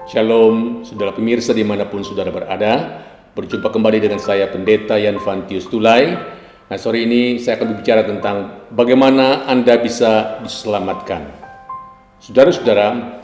Shalom, saudara pemirsa dimanapun saudara berada. Berjumpa kembali dengan saya Pendeta Yanfantius Tulai. Nah, sore ini saya akan berbicara tentang bagaimana Anda bisa diselamatkan. Saudara-saudara,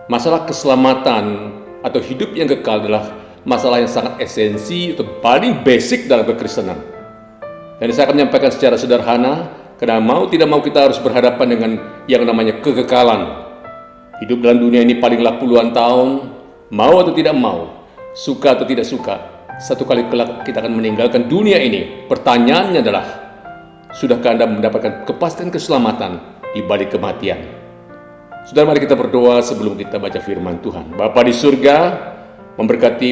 masalah keselamatan atau hidup yang kekal adalah masalah yang sangat esensi atau paling basic dalam kekristenan. Dan saya akan menyampaikan secara sederhana, karena mau tidak mau kita harus berhadapan dengan yang namanya kekekalan. Hidup dalam dunia ini palinglah puluhan tahun, mau atau tidak mau, suka atau tidak suka, satu kali kelak kita akan meninggalkan dunia ini. Pertanyaannya adalah, sudahkah Anda mendapatkan kepastian keselamatan di balik kematian? Saudara, mari kita berdoa sebelum kita baca firman Tuhan. Bapa di surga, memberkati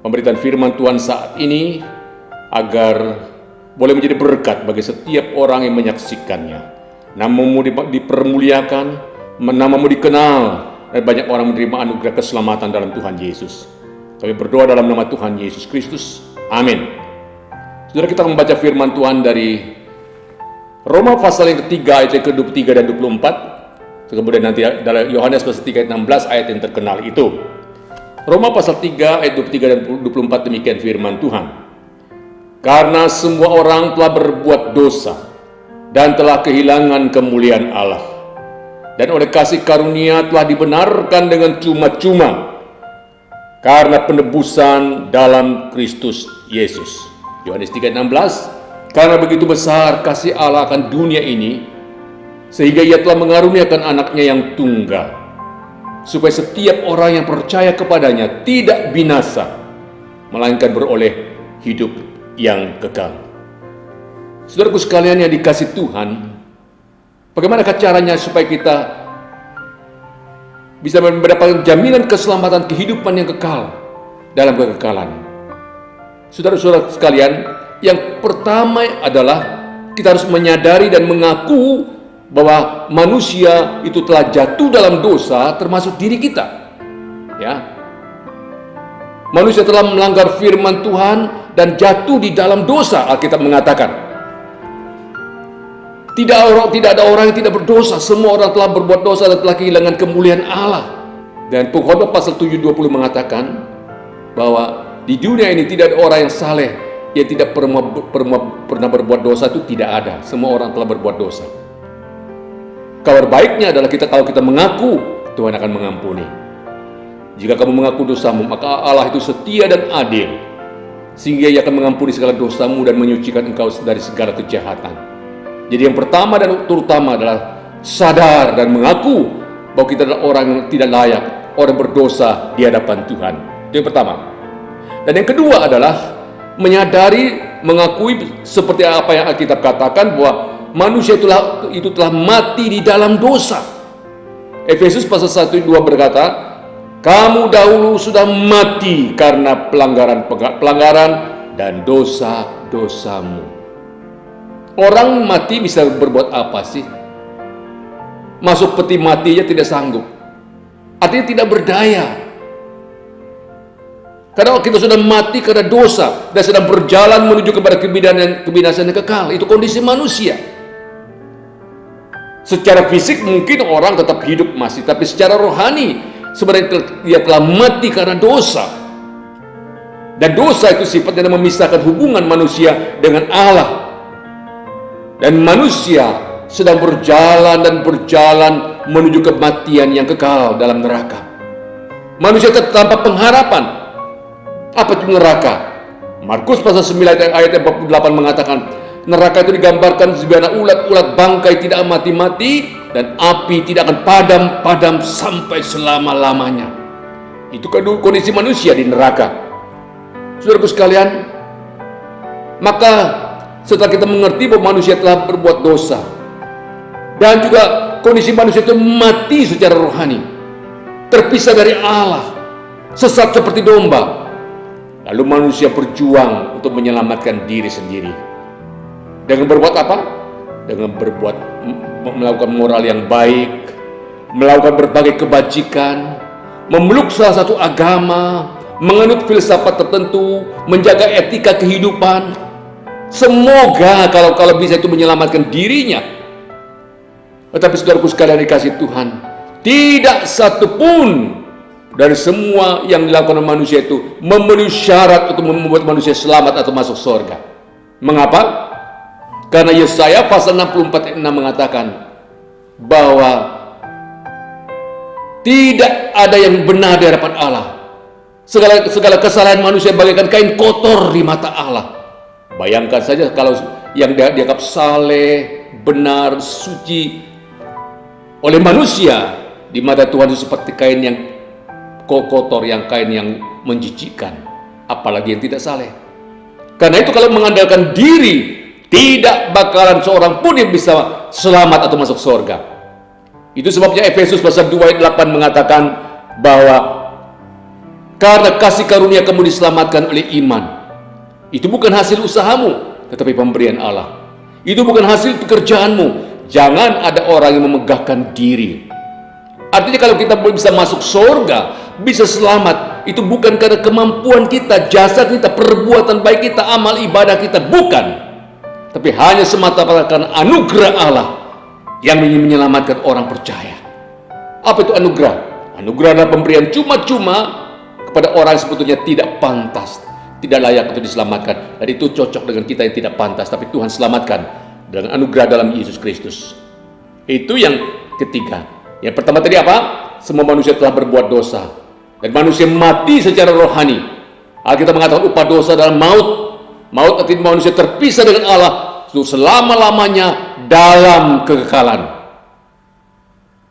pemberitaan firman Tuhan saat ini, agar boleh menjadi berkat bagi setiap orang yang menyaksikannya. Namamu dipermuliakan, namamu dikenal, dan banyak orang menerima anugerah keselamatan dalam Tuhan Yesus. Kami berdoa dalam nama Tuhan Yesus Kristus. Amin. Saudara, kita membaca firman Tuhan dari Roma pasal yang ketiga ayat yang ke-23 dan 24. Kemudian nanti dari Yohanes pasal 3 ayat 16 ayat yang terkenal itu. Roma pasal 3 ayat 23 dan 24, demikian firman Tuhan. Karena semua orang telah berbuat dosa dan telah kehilangan kemuliaan Allah, dan oleh kasih karunia telah dibenarkan dengan cuma-cuma karena penebusan dalam Kristus Yesus. Yohanes 3:16, karena begitu besar kasih Allah akan dunia ini, sehingga Ia telah mengaruniakan anaknya yang tunggal, supaya setiap orang yang percaya kepadanya tidak binasa, melainkan beroleh hidup yang kekal. Saudaraku sekalian yang dikasih Tuhan, bagaimana caranya supaya kita bisa mendapatkan jaminan keselamatan kehidupan yang kekal dalam kekekalan? Saudara-saudara sekalian, yang pertama adalah kita harus menyadari dan mengaku bahwa manusia itu telah jatuh dalam dosa, termasuk diri kita. Ya, manusia telah melanggar firman Tuhan dan jatuh di dalam dosa. Alkitab mengatakan, tidak ada orang yang tidak berdosa. Semua orang telah berbuat dosa dan telah kehilangan kemuliaan Allah. Dan Pengkhotbah pasal 7:20 mengatakan bahwa di dunia ini tidak ada orang yang saleh yang tidak pernah berbuat dosa. Itu tidak ada. Semua orang telah berbuat dosa. Kabar baiknya adalah kalau kita mengaku, Tuhan akan mengampuni. Jika kamu mengaku dosamu, maka Allah itu setia dan adil, sehingga Ia akan mengampuni segala dosamu dan menyucikan engkau dari segala kejahatan. Jadi yang pertama dan terutama adalah sadar dan mengaku bahwa kita adalah orang yang tidak layak, orang berdosa di hadapan Tuhan. Itu yang pertama. Dan yang kedua adalah menyadari, mengakui seperti apa yang Alkitab katakan, bahwa manusia itu telah mati di dalam dosa. Efesus pasal 1:2 berkata, kamu dahulu sudah mati karena pelanggaran dan dosa-dosamu. Orang mati bisa berbuat apa sih? Masuk peti mati aja tidak sanggup. Artinya tidak berdaya. Karena kita sudah mati karena dosa dan sedang berjalan menuju kepada kebinasaan yang kekal. Itu kondisi manusia. Secara fisik mungkin orang tetap hidup masih, tapi secara rohani sebenarnya dia telah mati karena dosa. Dan dosa itu sifatnya memisahkan hubungan manusia dengan Allah. Dan manusia sedang berjalan menuju kematian yang kekal dalam neraka. Manusia tanpa pengharapan. Apa itu neraka? Markus pasal 9 ayat 48 mengatakan, neraka itu digambarkan sebagai ulat-ulat bangkai tidak mati-mati, dan api tidak akan padam-padam sampai selama-lamanya. Itu kondisi manusia di neraka. Saudaraku sekalian, maka setelah kita mengerti bahwa manusia telah berbuat dosa, dan juga kondisi manusia itu mati secara rohani, terpisah dari Allah, sesat seperti domba, lalu manusia berjuang untuk menyelamatkan diri sendiri. Dengan berbuat apa? Dengan melakukan moral yang baik, melakukan berbagai kebajikan, memeluk salah satu agama, menganut filsafat tertentu, menjaga etika kehidupan. Semoga kalau bisa itu menyelamatkan dirinya. Tetapi saudaraku sekalian dikasih Tuhan, tidak satu pun dari semua yang dilakukan oleh manusia itu memenuhi syarat untuk membuat manusia selamat atau masuk surga. Mengapa? Karena Yesaya pasal 64 ayat 6 mengatakan bahwa tidak ada yang benar di hadapan Allah. Segala kesalahan manusia bagaikan kain kotor di mata Allah. Bayangkan saja kalau yang dianggap saleh, benar, suci oleh manusia di mata Tuhan itu seperti kain yang kotor, yang kain yang menjijikkan, apalagi yang tidak saleh. Karena itu kalau mengandalkan diri, tidak bakalan seorang pun yang bisa selamat atau masuk surga. Itu sebabnya Efesus pasal 2 ayat 8 mengatakan bahwa karena kasih karunia kamu diselamatkan oleh iman. Itu bukan hasil usahamu, tetapi pemberian Allah. Itu bukan hasil pekerjaanmu. Jangan ada orang yang memegahkan diri. Artinya kalau kita bisa masuk surga, bisa selamat, itu bukan karena kemampuan kita, jasa kita, perbuatan baik kita, amal ibadah kita, bukan. Tapi hanya semata-mata karena anugerah Allah yang menyelamatkan orang percaya. Apa itu anugerah? Anugerah adalah pemberian cuma-cuma kepada orang yang sebetulnya tidak pantas, tidak layak untuk diselamatkan. Dan itu cocok dengan kita yang tidak pantas, tapi Tuhan selamatkan dengan anugerah dalam Yesus Kristus. Itu yang ketiga. Yang pertama tadi apa? Semua manusia telah berbuat dosa dan manusia mati secara rohani. Alkitab mengatakan upah dosa adalah maut. Maut artinya manusia terpisah dengan Allah untuk selama-lamanya dalam kekekalan.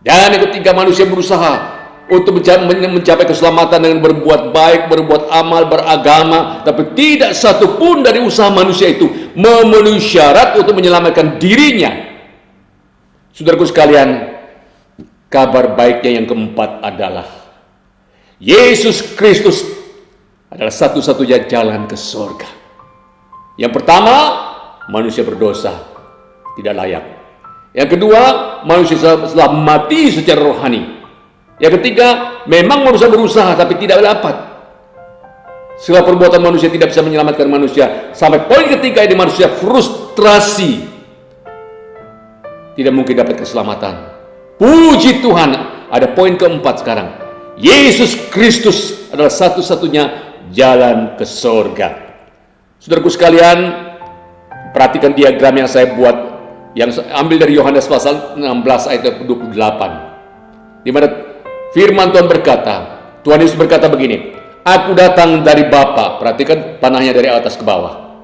Dan yang ketiga, manusia berusaha untuk mencapai keselamatan dengan berbuat baik, berbuat amal, beragama, tapi tidak satu pun dari usaha manusia itu memenuhi syarat untuk menyelamatkan dirinya. Saudaraku sekalian, kabar baiknya yang keempat adalah Yesus Kristus adalah satu-satunya jalan ke surga. Yang pertama, manusia berdosa, tidak layak. Yang kedua, manusia telah mati secara rohani. Yang ketiga, memang manusia berusaha tapi tidak dapat. Segala perbuatan manusia tidak bisa menyelamatkan manusia. Sampai poin ketiga ini manusia frustrasi, tidak mungkin dapat keselamatan. Puji Tuhan, ada poin keempat sekarang. Yesus Kristus adalah satu-satunya jalan ke surga. Saudaraku sekalian, perhatikan diagram yang saya buat, yang saya ambil dari Yohanes pasal 16 ayat 28. Di mana firman Tuhan berkata, Tuhan Yesus berkata begini, aku datang dari Bapa, perhatikan panahnya dari atas ke bawah.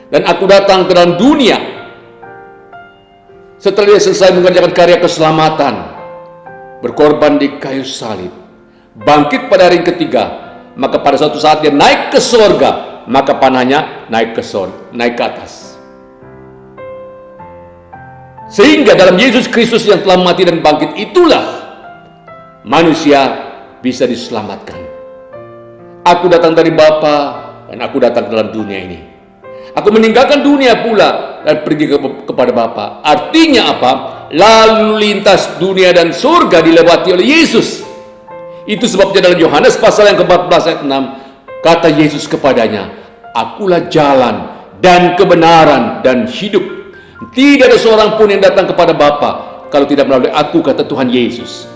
Dan aku datang ke dalam dunia. Setelah dia selesai mengerjakan karya keselamatan, berkorban di kayu salib, bangkit pada hari ketiga, maka pada suatu saat dia naik ke surga, maka panahnya naik ke atas. Sehingga dalam Yesus Kristus yang telah mati dan bangkit, itulah manusia bisa diselamatkan. Aku datang dari Bapa dan aku datang ke dalam dunia ini. Aku meninggalkan dunia pula dan pergi kepada Bapa. Artinya apa? Lalu lintas dunia dan surga dilewati oleh Yesus. Itu sebabnya dalam Yohanes pasal yang ke-14 ayat 6, kata Yesus kepadanya, akulah jalan dan kebenaran dan hidup. Tidak ada seorang pun yang datang kepada Bapa kalau tidak melalui aku, kata Tuhan Yesus.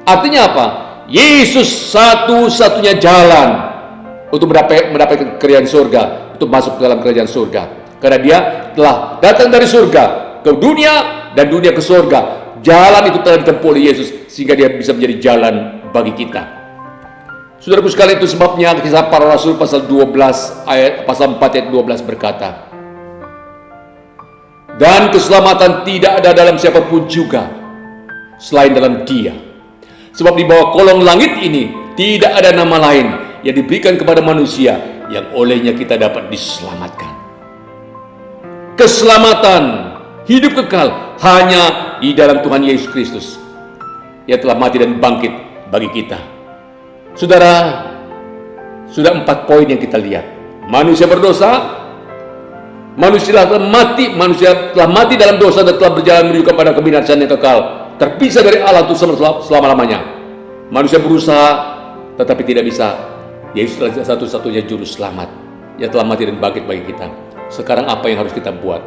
Artinya apa? Yesus satu-satunya jalan untuk mendapatkan kerajaan surga, untuk masuk ke dalam kerajaan surga. Karena dia telah datang dari surga ke dunia dan dunia ke surga. Jalan itu telah ditempuh oleh Yesus sehingga dia bisa menjadi jalan bagi kita. Saudaraku sekalian, itu sebabnya Kisah Para Rasul pasal 4 ayat 12 berkata, dan keselamatan tidak ada dalam siapapun juga selain dalam Dia. Sebab di bawah kolong langit ini tidak ada nama lain yang diberikan kepada manusia yang olehnya kita dapat diselamatkan. Keselamatan, hidup kekal hanya di dalam Tuhan Yesus Kristus yang telah mati dan bangkit bagi kita. Saudara, sudah 4 poin yang kita lihat. Manusia berdosa, manusia telah mati dalam dosa dan telah berjalan menuju kepada kebinasaan yang kekal, terpisah dari Allah untuk selama-lamanya. Manusia berusaha tetapi tidak bisa. Yesus adalah satu-satunya juru selamat yang telah mati dan bangkit bagi kita. Sekarang apa yang harus kita buat?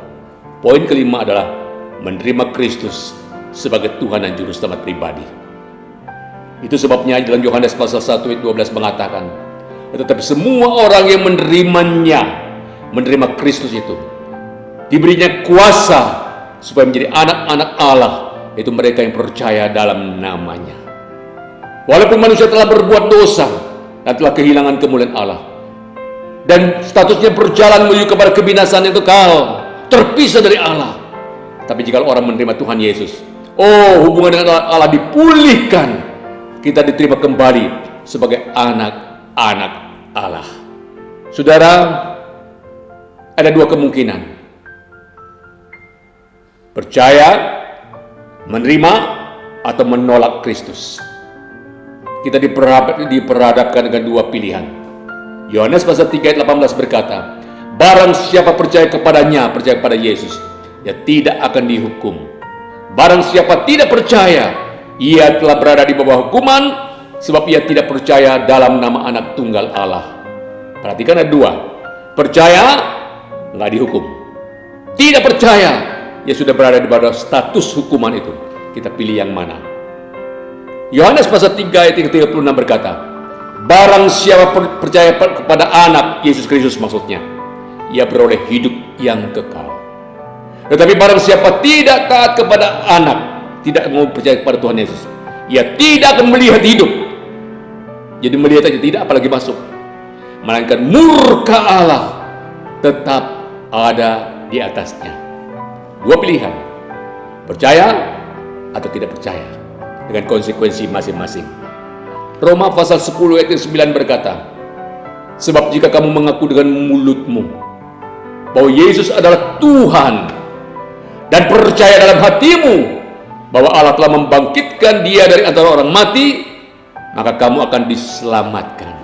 Poin kelima adalah menerima Kristus sebagai Tuhan dan juru selamat pribadi. Itu sebabnya dalam Yohanes pasal 1 ayat 12 mengatakan, tetapi semua orang yang menerima Kristus itu, diberinya kuasa supaya menjadi anak-anak Allah, yaitu mereka yang percaya dalam namanya. Walaupun manusia telah berbuat dosa dan telah kehilangan kemuliaan Allah, dan statusnya berjalan menuju kepada kebinasaan yang kekal, terpisah dari Allah. Tapi jika orang menerima Tuhan Yesus, hubungan dengan Allah dipulihkan, kita diterima kembali sebagai anak-anak Allah. Saudara, ada dua kemungkinan: percaya, menerima, atau menolak Kristus. Kita diperhadapkan dengan dua pilihan. Yohanes pasal 3 ayat 18 berkata, barang siapa percaya kepadanya, percaya kepada Yesus, dia tidak akan dihukum. Barang siapa tidak percaya, ia telah berada di bawah hukuman, sebab ia tidak percaya dalam nama Anak Tunggal Allah. Perhatikan ada dua: percaya, nggak dihukum; tidak percaya, ia sudah berada di bawah status hukuman itu. Kita pilih yang mana? Yohanes pasal 3 ayat 36 berkata, barang siapa percaya kepada Anak, Yesus Kristus maksudnya, ia beroleh hidup yang kekal. Tetapi barang siapa tidak taat kepada Anak, tidak mau percaya kepada Tuhan Yesus, ia tidak akan melihat hidup. Jadi melihat aja tidak, apalagi masuk. Melainkan murka Allah tetap ada di atasnya. Dua pilihan: percaya atau tidak percaya, dengan konsekuensi masing-masing. Roma pasal 10 ayat 9 berkata, sebab jika kamu mengaku dengan mulutmu bahwa Yesus adalah Tuhan, dan percaya dalam hatimu bahwa Allah telah membangkitkan dia dari antara orang mati, maka kamu akan diselamatkan.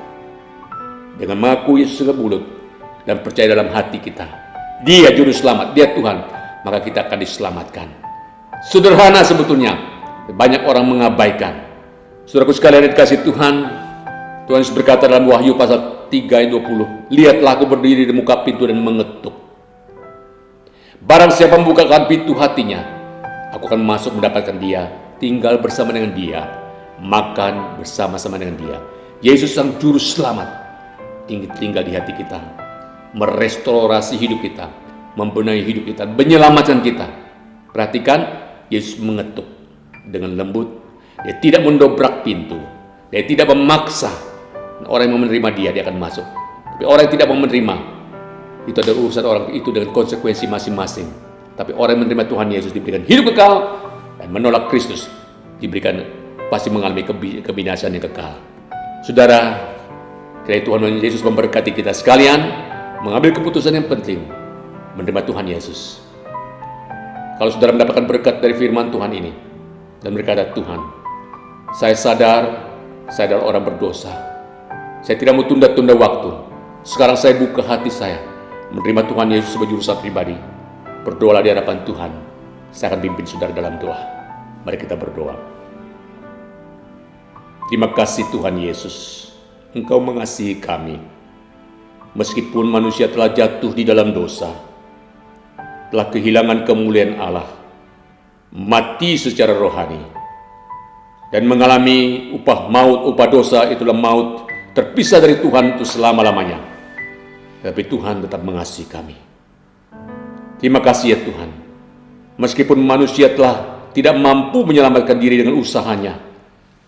Dengan mengaku Yesus dengan mulut dan percaya dalam hati kita, dia juru selamat, dia Tuhan, maka kita akan diselamatkan. Sederhana sebetulnya, banyak orang mengabaikan. Saudaraku sekalian dikasih Tuhan, Tuhan Yesus berkata dalam Wahyu pasal 3 ayat 20, lihatlah aku berdiri di muka pintu dan mengetuk. Barang siapa membukakan pintu hatinya, aku akan masuk mendapatkan dia, tinggal bersama dengan dia, makan bersama-sama dengan dia. Yesus sang juru selamat ingin tinggal di hati kita, merestorasi hidup kita, membenahi hidup kita, menyelamatkan kita. Perhatikan, Yesus mengetuk dengan lembut. Dia tidak mendobrak pintu, dia tidak memaksa. Orang yang mau menerima dia akan masuk. Tapi orang yang tidak mau menerima, itu adalah urusan orang itu dengan konsekuensi masing-masing. Tapi orang yang menerima Tuhan Yesus diberikan hidup kekal, dan menolak Kristus diberikan pasti mengalami kebinasaan yang kekal. Saudara, kiranya Tuhan Yesus memberkati kita sekalian mengambil keputusan yang penting, menerima Tuhan Yesus. Kalau saudara mendapatkan berkat dari firman Tuhan ini dan berkata, Tuhan, saya adalah orang berdosa. Saya tidak mau tunda-tunda waktu. Sekarang saya buka hati saya, menerima Tuhan Yesus sebagai juru selamat pribadi. Berdoalah di hadapan Tuhan. Saya akan pimpin saudara dalam doa. Mari kita berdoa. Terima kasih Tuhan Yesus, Engkau mengasihi kami. Meskipun manusia telah jatuh di dalam dosa, telah kehilangan kemuliaan Allah, mati secara rohani, dan mengalami upah maut, upah dosa itulah maut, terpisah dari Tuhan itu selama-lamanya. Tapi Tuhan tetap mengasihi kami. Terima kasih ya Tuhan. Meskipun manusia telah tidak mampu menyelamatkan diri dengan usahanya,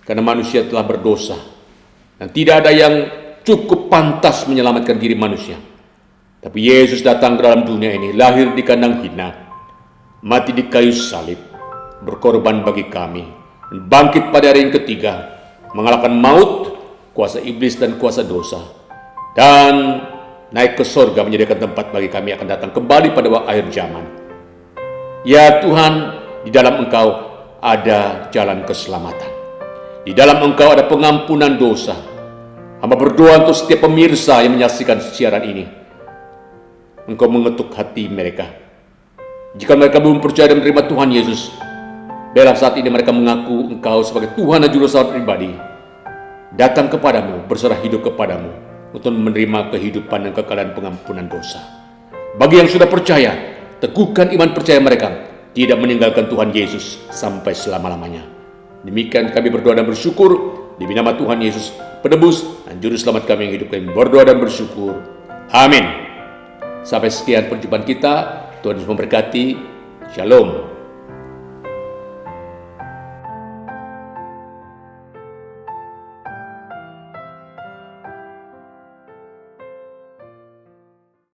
karena manusia telah berdosa, dan tidak ada yang cukup pantas menyelamatkan diri manusia. Tapi Yesus datang ke dalam dunia ini, lahir di kandang hina, mati di kayu salib, berkorban bagi kami, dan bangkit pada hari yang ketiga, mengalahkan maut, kuasa iblis dan kuasa dosa, dan naik ke sorga menyediakan tempat bagi kami akan datang kembali pada akhir zaman. Ya Tuhan, di dalam Engkau ada jalan keselamatan. Di dalam Engkau ada pengampunan dosa. Hamba berdoa untuk setiap pemirsa yang menyaksikan siaran ini. Engkau mengetuk hati mereka. Jika mereka belum percaya dan menerima Tuhan Yesus, biarlah saat ini mereka mengaku Engkau sebagai Tuhan dan Juru Selamat pribadi. Datang kepadamu, berserah hidup kepadamu, untuk menerima kehidupan dan kekalahan pengampunan dosa. Bagi yang sudah percaya, teguhkan iman percaya mereka, tidak meninggalkan Tuhan Yesus sampai selama-lamanya. Demikian kami berdoa dan bersyukur, Demi nama Tuhan Yesus, penebus dan juru selamat kami yang hidup, kami berdoa dan bersyukur. Amin. Sampai sekian perjumpaan kita. Tuhan Yesus memberkati. Shalom.